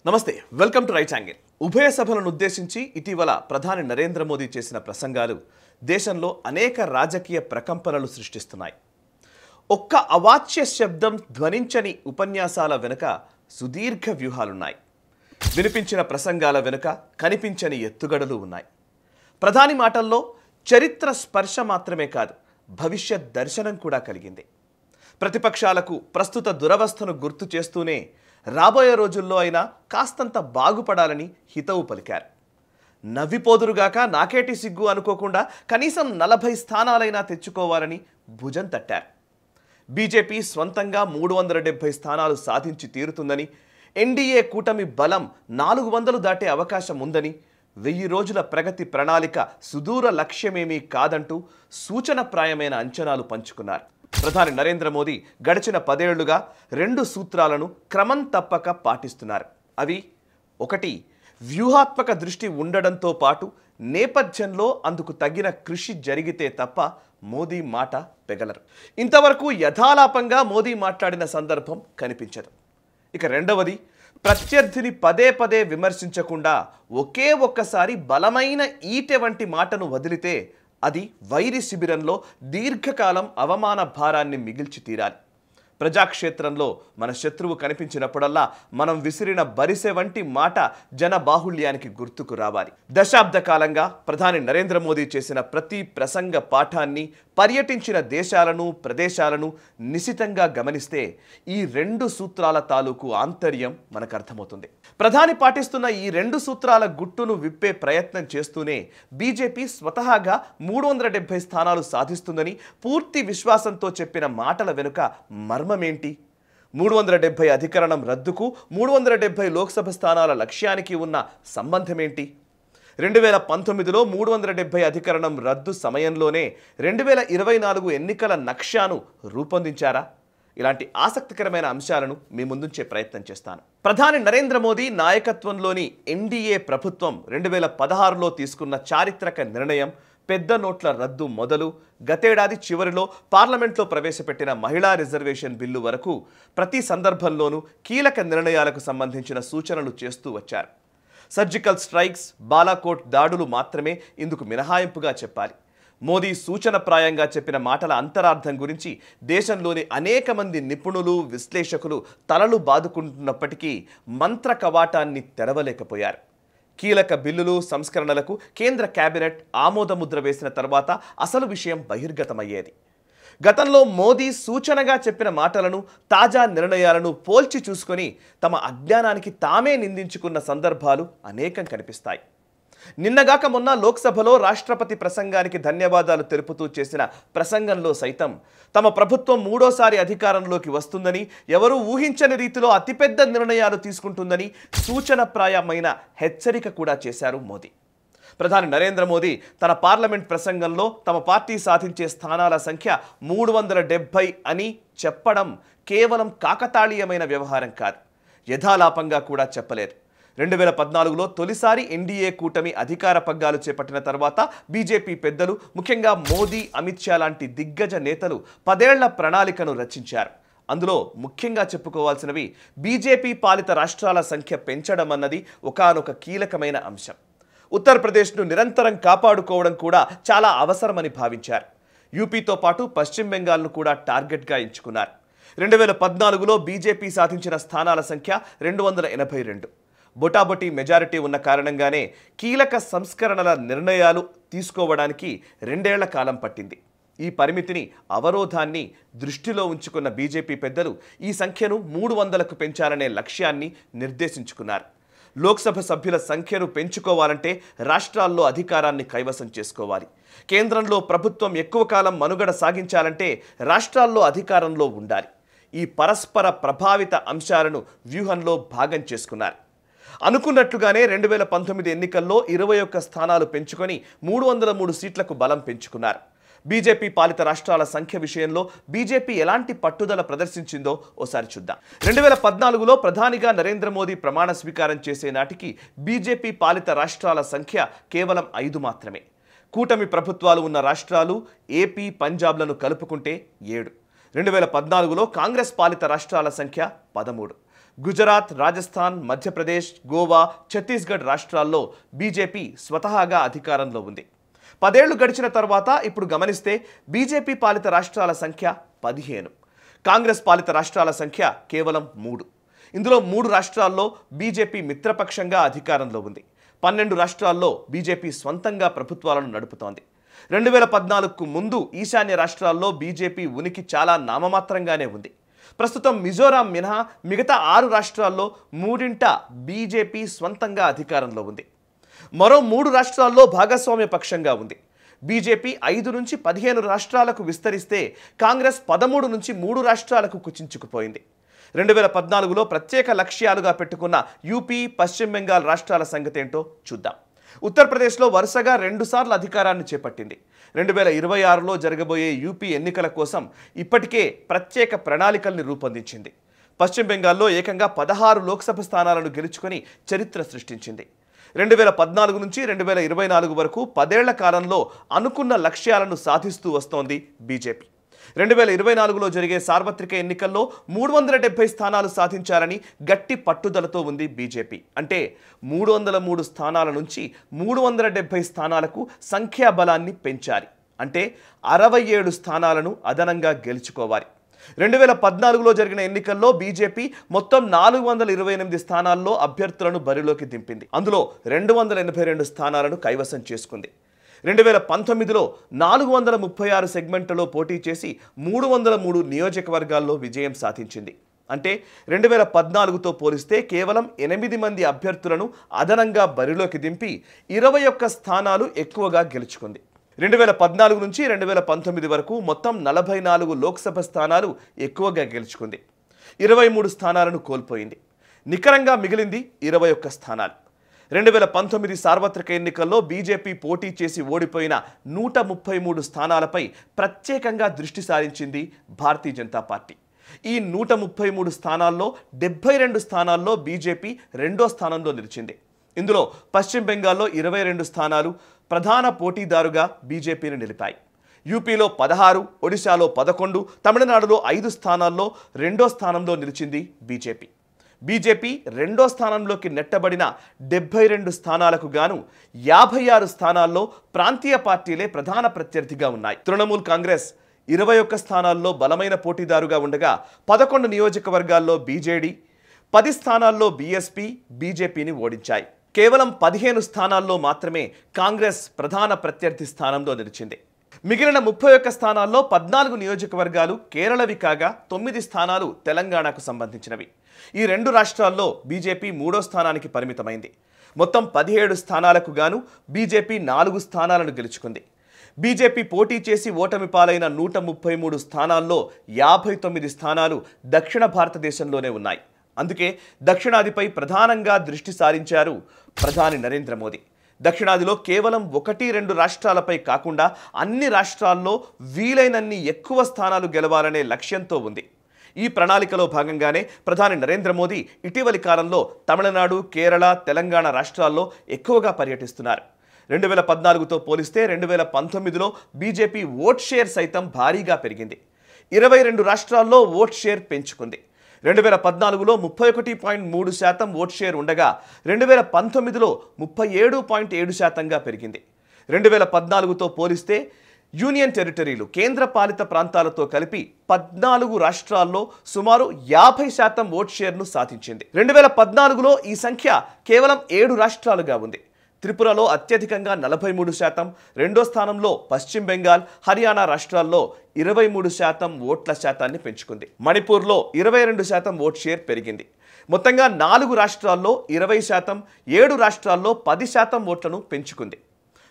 నమస్తే welcome to right angle. ఉభయ సభలను ఉద్దేశించి ఇటీవల ప్రధాని నరేంద్ర మోదీ చేసిన ప్రసంగాలు దేశంలో అనేక రాజకీయ ప్రకంపనలు సృష్టిస్తున్నాయి. ఒక్క అవాచ్య శబ్దం ధ్వనించని ఉపన్యాసాల వెనుక సుదీర్ఘ వ్యూహాలున్నాయి. వినిపించిన ప్రసంగాల వెనుక కనిపించని ఎత్తుగడలు ఉన్నాయి. ప్రధాని మాటల్లో చరిత్ర స్పర్శ మాత్రమే కాదు, భవిష్యత్ దర్శనం కూడా కలిగింది. ప్రతిపక్షాలకు ప్రస్తుత దురవస్థను గుర్తు చేస్తూనే రాబోయే రోజుల్లో అయినా కాస్తంత బాగుపడాలని హితవు పలికారు. నవ్విపోదురుగాక నాకేటి సిగ్గు అనుకోకుండా కనీసం 40 స్థానాలైనా తెచ్చుకోవాలని భుజం తట్టారు. బీజేపీ స్వంతంగా 370 స్థానాలు సాధించి తీరుతుందని, ఎన్డీఏ కూటమి బలం 400 దాటే అవకాశం ఉందని, 1000 రోజుల ప్రగతి ప్రణాళిక సుదూర లక్ష్యమేమీ కాదంటూ సూచనప్రాయమైన అంచనాలు పంచుకున్నారు. ప్రధాని నరేంద్ర మోదీ గడిచిన 10 ఏళ్లుగా 2 సూత్రాలను క్రమం తప్పక పాటిస్తున్నారు. అవి 1. వ్యూహాత్మక దృష్టి ఉండడంతో పాటు నేపథ్యంలో అందుకు తగిన కృషి జరిగితే తప్ప మోదీ మాట పెగలరు. ఇంతవరకు యథాలాపంగా మోదీ మాట్లాడిన సందర్భం కనిపించదు. ఇక 2వది, ప్రత్యర్థిని పదే పదే విమర్శించకుండా ఒకే ఒక్కసారి బలమైన ఈటె వంటి మాటను వదిలితే అది వైరి శిబిరంలో దీర్ఘకాలం అవమాన భారాన్ని మిగిల్చి తీరాలి. ప్రజాక్షేత్రంలో మన శత్రువు కనిపించినప్పుడల్లా మనం విసిరిన బరిసె వంటి మాట జన బాహుళ్యానికి గుర్తుకు రావాలి. దశాబ్ద కాలంగా ప్రధాని నరేంద్ర మోదీ చేసిన ప్రతి ప్రసంగ పాఠాన్ని, పర్యటించిన దేశాలను ప్రదేశాలను నిశితంగా గమనిస్తే ఈ 2 సూత్రాల తాలూకు ఆంతర్యం మనకు అర్థమవుతుంది. ప్రధాని పాటిస్తున్న ఈ 2 సూత్రాల గుట్టును విప్పే ప్రయత్నం చేస్తూనే బీజేపీ స్వతహాగా 370 స్థానాలు సాధిస్తుందని పూర్తి విశ్వాసంతో చెప్పిన మాటల వెనుక మర్మమేంటి? 370 అధికరణం రద్దుకు 370 లోక్సభ స్థానాల లక్ష్యానికి ఉన్న సంబంధమేంటి? 2019లో 370 అధికరణం రద్దు సమయంలోనే 2024 ఎన్నికల నక్ష్యాను రూపొందించారా? ఇలాంటి ఆసక్తికరమైన అంశాలను మీ ముందుంచే ప్రయత్నం చేస్తాను. ప్రధాని నరేంద్ర మోదీ నాయకత్వంలోని ఎన్డీఏ ప్రభుత్వం 2016లో తీసుకున్న చారిత్రక నిర్ణయం పెద్ద నోట్ల రద్దు మొదలు గతేడాది చివరిలో పార్లమెంట్లో ప్రవేశపెట్టిన మహిళా రిజర్వేషన్ బిల్లు వరకు ప్రతి సందర్భంలోనూ కీలక నిర్ణయాలకు సంబంధించిన సూచనలు చేస్తూ వచ్చారు. సర్జికల్ స్ట్రైక్స్, బాలాకోట్ దాడులు మాత్రమే ఇందుకు మినహాయింపుగా చెప్పాలి. మోదీ సూచనప్రాయంగా చెప్పిన మాటల అంతరార్థం గురించి దేశంలోని అనేక మంది నిపుణులు, విశ్లేషకులు తలలు బాదుకుంటున్నప్పటికీ మంత్ర కవాటాన్ని తెరవలేకపోయారు. కీలక బిల్లులు, సంస్కరణలకు కేంద్ర కేబినెట్ ఆమోదముద్ర వేసిన తర్వాత అసలు విషయం బహిర్గతమయ్యేది. గతంలో మోదీ సూచనగా చెప్పిన మాటలను, తాజా నిర్ణయాలను పోల్చి చూసుకొని తమ అజ్ఞానానికి తామే నిందించుకున్న సందర్భాలు అనేకం కనిపిస్తాయి. నిన్నగాక మొన్న లోక్సభలో రాష్ట్రపతి ప్రసంగానికి ధన్యవాదాలు తెలుపుతూ చేసిన ప్రసంగంలో సైతం తమ ప్రభుత్వం 3వసారి అధికారంలోకి వస్తుందని, ఎవరూ ఊహించని రీతిలో అతిపెద్ద నిర్ణయాలు తీసుకుంటుందని సూచనప్రాయమైన హెచ్చరిక కూడా చేశారు మోదీ. ప్రధాని నరేంద్ర మోదీ తన పార్లమెంట్ ప్రసంగంలో తమ పార్టీ సాధించే స్థానాల సంఖ్య 370 అని చెప్పడం కేవలం కాకతాళీయమైన వ్యవహారం కాదు, యథాలాపంగా కూడా చెప్పలేదు. 2014లో తొలిసారి ఎన్డీఏ కూటమి అధికార పగ్గాలు చేపట్టిన తర్వాత బీజేపీ పెద్దలు, ముఖ్యంగా మోదీ, అమిత్ షా లాంటి దిగ్గజ నేతలు 10 ఏళ్ల ప్రణాళికను రచించారు. అందులో ముఖ్యంగా చెప్పుకోవాల్సినవి బీజేపీ పాలిత రాష్ట్రాల సంఖ్య పెంచడం అన్నది ఒకానొక కీలకమైన అంశం. ఉత్తరప్రదేశ్ను నిరంతరం కాపాడుకోవడం కూడా చాలా అవసరమని భావించారు. యూపీతో పాటు పశ్చిమ బెంగాల్ను కూడా టార్గెట్గా ఎంచుకున్నారు. 2014లో బీజేపీ సాధించిన స్థానాల సంఖ్య 282. బొటాబొటీ మెజారిటీ ఉన్న కారణంగానే కీలక సంస్కరణల నిర్ణయాలు తీసుకోవడానికి 2 ఏళ్ల కాలం పట్టింది. ఈ పరిమితిని, అవరోధాన్ని దృష్టిలో ఉంచుకున్న బీజేపీ పెద్దలు ఈ సంఖ్యను 300కు పెంచాలనే లక్ష్యాన్ని నిర్దేశించుకున్నారు. లోక్సభ సభ్యుల సంఖ్యను పెంచుకోవాలంటే రాష్ట్రాల్లో అధికారాన్ని కైవసం చేసుకోవాలి. కేంద్రంలో ప్రభుత్వం ఎక్కువ కాలం మనుగడ సాగించాలంటే రాష్ట్రాల్లో అధికారంలో ఉండాలి. ఈ పరస్పర ప్రభావిత అంశాలను వ్యూహంలో భాగం చేసుకున్నారు. అనుకున్నట్లుగానే 2019 ఎన్నికల్లో 21 స్థానాలు పెంచుకొని 303 సీట్లకు బలం పెంచుకున్నారు. బీజేపీ పాలిత రాష్ట్రాల సంఖ్య విషయంలో బీజేపీ ఎలాంటి పట్టుదల ప్రదర్శించిందో ఓసారి చూద్దాం. 2014లో ప్రధానిగా నరేంద్ర మోదీ ప్రమాణ స్వీకారం చేసే నాటికి బీజేపీ పాలిత రాష్ట్రాల సంఖ్య కేవలం 5 మాత్రమే. కూటమి ప్రభుత్వాలు ఉన్న రాష్ట్రాలు ఏపీ, పంజాబ్లను కలుపుకుంటే 7. 2014లో కాంగ్రెస్ పాలిత రాష్ట్రాల సంఖ్య 13. గుజరాత్, రాజస్థాన్, మధ్యప్రదేశ్, గోవా, ఛత్తీస్గఢ్ రాష్ట్రాల్లో బీజేపీ స్వతహాగా అధికారంలో ఉంది. 10 ఏళ్లు గడిచిన తర్వాత ఇప్పుడు గమనిస్తే బీజేపీ పాలిత రాష్ట్రాల సంఖ్య 15, కాంగ్రెస్ పాలిత రాష్ట్రాల సంఖ్య కేవలం 3. ఇందులో 3 రాష్ట్రాల్లో బీజేపీ మిత్రపక్షంగా అధికారంలో ఉంది. 12 రాష్ట్రాల్లో బీజేపీ స్వంతంగా ప్రభుత్వాలను నడుపుతోంది. 2014కు ముందు ఈశాన్య రాష్ట్రాల్లో బీజేపీ ఉనికి చాలా నామమాత్రంగానే ఉంది. ప్రస్తుతం మిజోరాం మినహా మిగతా 6 రాష్ట్రాల్లో 3ంట బీజేపీ స్వంతంగా అధికారంలో ఉంది. మరో 3 రాష్ట్రాల్లో భాగస్వామ్య పక్షంగా ఉంది. బీజేపీ 5 నుంచి 15 రాష్ట్రాలకు విస్తరిస్తే కాంగ్రెస్ 13 నుంచి 3 రాష్ట్రాలకు కుచించుకుపోయింది. 2014లో ప్రత్యేక లక్ష్యాలుగా పెట్టుకున్న యూపీ, పశ్చిమ బెంగాల్ రాష్ట్రాల సంగతేంటో చూద్దాం. ఉత్తరప్రదేశ్లో వరుసగా 2 సార్లు అధికారాన్ని చేపట్టింది. 2026లో జరగబోయే యూపీ ఎన్నికల కోసం ఇప్పటికే ప్రత్యేక ప్రణాళికల్ని రూపొందించింది. పశ్చిమ బెంగాల్లో ఏకంగా 16 లోక్సభ స్థానాలను గెలుచుకొని చరిత్ర సృష్టించింది. 2014 నుంచి 2024 వరకు 10 ఏళ్ల కాలంలో అనుకున్న లక్ష్యాలను సాధిస్తూ వస్తోంది బీజేపీ. 2024లో జరిగే సార్వత్రిక ఎన్నికల్లో 370 స్థానాలు సాధించాలని గట్టి పట్టుదలతో ఉంది బీజేపీ. అంటే 303 స్థానాల నుంచి 370 స్థానాలకు సంఖ్యాబలాన్ని పెంచాలి. అంటే 67 స్థానాలను అదనంగా గెలుచుకోవాలి. 2014లో జరిగిన ఎన్నికల్లో బీజేపీ మొత్తం 428 స్థానాల్లో అభ్యర్థులను బరిలోకి దింపింది. అందులో 282 స్థానాలను కైవసం చేసుకుంది. 2019లో 436 సెగ్మెంట్లలో పోటీ చేసి 303 నియోజకవర్గాల్లో విజయం సాధించింది. అంటే 2014తో పోలిస్తే కేవలం 8 మంది అభ్యర్థులను అదనంగా బరిలోకి దింపి 21 స్థానాలు ఎక్కువగా గెలుచుకుంది. 2014 నుంచి 2019 వరకు మొత్తం 44 లోక్సభ స్థానాలు ఎక్కువగా గెలుచుకుంది. 23 స్థానాలను కోల్పోయింది. నికరంగా మిగిలింది 21 స్థానాలు. 2019 సార్వత్రిక ఎన్నికల్లో బీజేపీ పోటీ చేసి ఓడిపోయిన 133 స్థానాలపై ప్రత్యేకంగా దృష్టి సారించింది భారతీయ జనతా పార్టీ. ఈ 133 స్థానాల్లో 72 స్థానాల్లో బీజేపీ 2వ స్థానంలో నిలిచింది. ఇందులో పశ్చిమ బెంగాల్లో 22 స్థానాలు ప్రధాన పోటీదారుగా బీజేపీని నిలిపాయి. యూపీలో 16, ఒడిశాలో 11, తమిళనాడులో 5 స్థానాల్లో 2వ స్థానంలో నిలిచింది బీజేపీ. బీజేపీ 2వ స్థానంలోకి నెట్టబడిన 72 స్థానాలకు గాను 56 స్థానాల్లో ప్రాంతీయ పార్టీలే ప్రధాన ప్రత్యర్థిగా ఉన్నాయి. తృణమూల్ కాంగ్రెస్ 21 స్థానాల్లో బలమైన పోటీదారుగా ఉండగా 11 నియోజకవర్గాల్లో బీజేడీ, 10 స్థానాల్లో బీఎస్పీ బీజేపీని ఓడించాయి. కేవలం 15 స్థానాల్లో మాత్రమే కాంగ్రెస్ ప్రధాన ప్రత్యర్థి స్థానంలో నిలిచింది. మిగిలిన 31 స్థానాల్లో 14 నియోజకవర్గాలు కేరళవి కాగా 9 స్థానాలు తెలంగాణకు సంబంధించినవి. ఈ 2 రాష్ట్రాల్లో బీజేపీ 3వ స్థానానికి పరిమితమైంది. మొత్తం 17 స్థానాలకు గాను బీజేపీ 4 స్థానాలను గెలుచుకుంది. బీజేపీ పోటీ చేసి ఓటమి పాలైన 133 స్థానాల్లో 59 స్థానాలు దక్షిణ భారతదేశంలోనే ఉన్నాయి. అందుకే దక్షిణాదిపై ప్రధానంగా దృష్టి సారించారు ప్రధాని నరేంద్ర మోదీ. దక్షిణాదిలో కేవలం 1-2 రాష్ట్రాలపై కాకుండా అన్ని రాష్ట్రాల్లో వీలైనన్ని ఎక్కువ స్థానాలు గెలవాలనే లక్ష్యంతో ఉంది. ఈ ప్రణాళికలో భాగంగానే ప్రధాని నరేంద్ర మోదీ ఇటీవలి కాలంలో తమిళనాడు, కేరళ, తెలంగాణ రాష్ట్రాల్లో ఎక్కువగా పర్యటిస్తున్నారు. 2014తో పోలిస్తే 2019లో బీజేపీ ఓట్ షేర్ సైతం భారీగా పెరిగింది. 22 రాష్ట్రాల్లో ఓట్ షేర్ పెంచుకుంది. 2014లో 31.3% ఓట్ షేర్ ఉండగా 2019లో 37.7%గా పెరిగింది. 2014తో పోలిస్తే యూనియన్ టెరిటరీలు, కేంద్ర పాలిత ప్రాంతాలతో కలిపి 14 రాష్ట్రాల్లో సుమారు 50% ఓట్ షేర్ను సాధించింది. 2014లో ఈ సంఖ్య కేవలం 7 రాష్ట్రాలుగా ఉంది. త్రిపురలో అత్యధికంగా 43%, 2వ స్థానంలో పశ్చిమ బెంగాల్, హర్యానా రాష్ట్రాల్లో 23% ఓట్ల శాతాన్ని పెంచుకుంది. మణిపూర్లో 22% ఓట్ షేర్ పెరిగింది. మొత్తంగా 4 రాష్ట్రాల్లో 20%, 7 రాష్ట్రాల్లో 10% ఓట్లను పెంచుకుంది.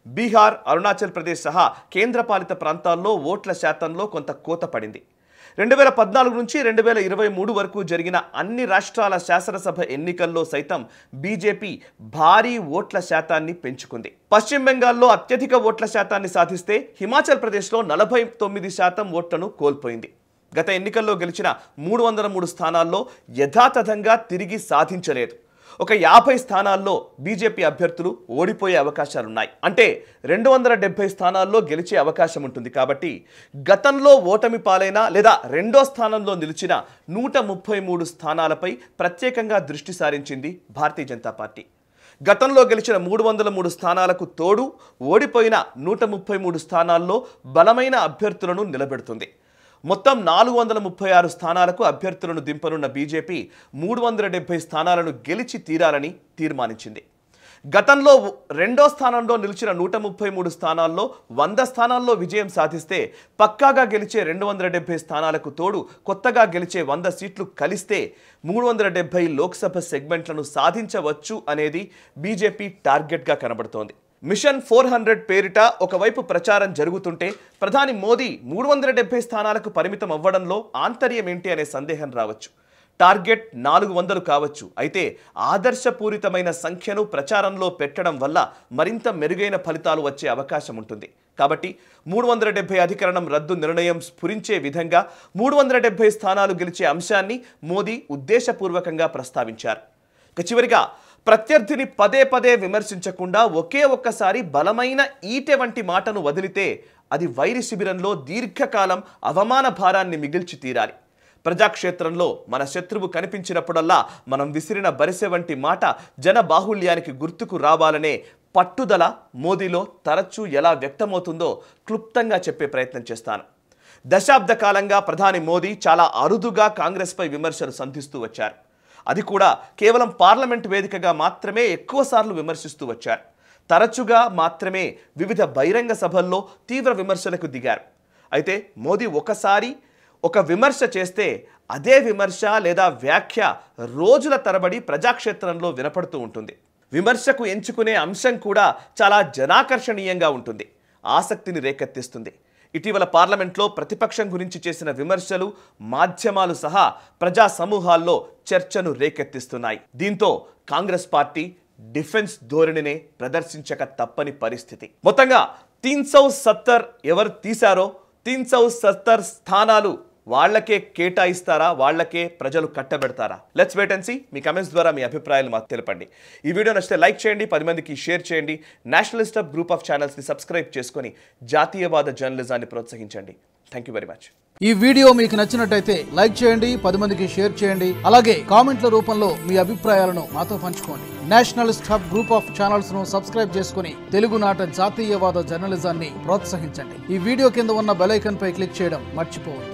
బీహార్, అరుణాచల్ ప్రదేశ్ సహా కేంద్రపాలిత ప్రాంతాల్లో ఓట్ల శాతంలో కొంత కోత పడింది. 2014 నుంచి 2023 వరకు జరిగిన అన్ని రాష్ట్రాల శాసనసభ ఎన్నికల్లో సైతం బీజేపీ భారీ ఓట్ల శాతాన్ని పెంచుకుంది. పశ్చిమ బెంగాల్లో అత్యధిక ఓట్ల శాతాన్ని సాధిస్తే హిమాచల్ ప్రదేశ్లో 49% ఓట్లను కోల్పోయింది. గత ఎన్నికల్లో గెలిచిన 303 స్థానాల్లో యథాతథంగా తిరిగి సాధించలేదు. ఒక 50 స్థానాల్లో బీజేపీ అభ్యర్థులు ఓడిపోయే అవకాశాలున్నాయి. అంటే 270 స్థానాల్లో గెలిచే అవకాశం ఉంటుంది. కాబట్టి గతంలో ఓటమి పాలైన లేదా రెండో స్థానంలో నిలిచిన 133 స్థానాలపై ప్రత్యేకంగా దృష్టి సారించింది భారతీయ జనతా పార్టీ. గతంలో గెలిచిన 303 స్థానాలకు తోడు ఓడిపోయిన 133 స్థానాల్లో బలమైన అభ్యర్థులను నిలబెడుతుంది. మొత్తం 436 స్థానాలకు అభ్యర్థులను దింపనున్న బీజేపీ 370 స్థానాలను గెలిచి తీరాలని తీర్మానించింది. గతంలో రెండో స్థానంలో నిలిచిన 133 స్థానాల్లో 100 స్థానాల్లో విజయం సాధిస్తే పక్కాగా గెలిచే 270 స్థానాలకు తోడు కొత్తగా గెలిచే 100 సీట్లు కలిస్తే 370 లోక్సభ సెగ్మెంట్లను సాధించవచ్చు అనేది బీజేపీ టార్గెట్గా కనబడుతోంది. మిషన్ 400 పేరిట ఒకవైపు ప్రచారం జరుగుతుంటే ప్రధాని మోదీ 370 స్థానాలకు పరిమితం అవ్వడంలో ఆంతర్యం ఏంటి అనే సందేహం రావచ్చు. టార్గెట్ 400 కావచ్చు. అయితే ఆదర్శపూరితమైన సంఖ్యను ప్రచారంలో పెట్టడం వల్ల మరింత మెరుగైన ఫలితాలు వచ్చే అవకాశం ఉంటుంది. కాబట్టి 370 అధికరణం రద్దు నిర్ణయం స్ఫురించే విధంగా 370 స్థానాలు గెలిచే అంశాన్ని మోదీ ఉద్దేశపూర్వకంగా ప్రస్తావించారు. చివరిగా ప్రత్యర్థిని పదే పదే విమర్శించకుండా ఒకే ఒక్కసారి బలమైన ఈటె వంటి మాటను వదిలితే అది వైరి శిబిరంలో దీర్ఘకాలం అవమాన భారాన్ని మిగిల్చి తీరాలి. ప్రజాక్షేత్రంలో మన శత్రువు కనిపించినప్పుడల్లా మనం విసిరిన బరిసె వంటి మాట జన బాహుళ్యానికి గుర్తుకు రావాలనే పట్టుదల మోదీలో తరచూ ఎలా వ్యక్తమవుతుందో క్లుప్తంగా చెప్పే ప్రయత్నం చేస్తాను. దశాబ్ద కాలంగా ప్రధాని మోదీ చాలా అరుదుగా కాంగ్రెస్పై విమర్శలు సంధిస్తూ వచ్చారు. అది కూడా కేవలం పార్లమెంట్ వేదికగా మాత్రమే ఎక్కువసార్లు విమర్శిస్తూ వచ్చారు. తరచుగా మాత్రమే వివిధ బహిరంగ సభల్లో తీవ్ర విమర్శలకు దిగారు. అయితే మోదీ ఒకసారి ఒక విమర్శ చేస్తే అదే విమర్శ లేదా వ్యాఖ్య రోజుల తరబడి ప్రజాక్షేత్రంలో వినపడుతూ ఉంటుంది. విమర్శకు ఎంచుకునే అంశం కూడా చాలా జనాకర్షణీయంగా ఉంటుంది, ఆసక్తిని రేకెత్తిస్తుంది. ఇటీవల పార్లమెంట్లో ప్రతిపక్షం గురించి చేసిన విమర్శలు మాధ్యమాలు సహా ప్రజా సమూహాల్లో చర్చను రేకెత్తిస్తున్నాయి. దీంతో కాంగ్రెస్ పార్టీ డిఫెన్స్ ధోరణినే ప్రదర్శించక తప్పని పరిస్థితి. మొత్తంగా 370 ఎవరు తీశారో 370 స్థానాలు వాళ్లకే కేటాయిస్తారా, వాళ్లకే ప్రజలు కట్టబెడతారా? Let's wait and see. మీ కమెంట్స్ ద్వారా మీ అభిప్రాయాలు మాకు తెలపండి. ఈ వీడియో నచ్చితే లైక్ చేయండి, 10 మందికి షేర్ చేయండి. నేషనలిస్ట్ హబ్ గ్రూప్ ఆఫ్ ఛానల్స్ని సబ్స్క్రైబ్ చేసుకొని జాతీయవాద జర్నలిజాన్ని ప్రోత్సహించండి. Thank you very much. ఈ వీడియో మీకు నచ్చినట్టయితే లైక్ చేయండి, 10 మందికి షేర్ చేయండి. అలాగే కామెంట్ల రూపంలో మీ అభిప్రాయాలను మాతో పంచుకోండి. Nationalist Hub group of channels ను సబ్స్క్రైబ్ చేసుకుని తెలుగునాట జాతీయవాద జర్నలిజాన్ని ప్రోత్సహించండి. ఈ వీడియో కింద ఉన్న బెల్ ఐకాన్ పై క్లిక్ చేయడం మర్చిపోవద్దు.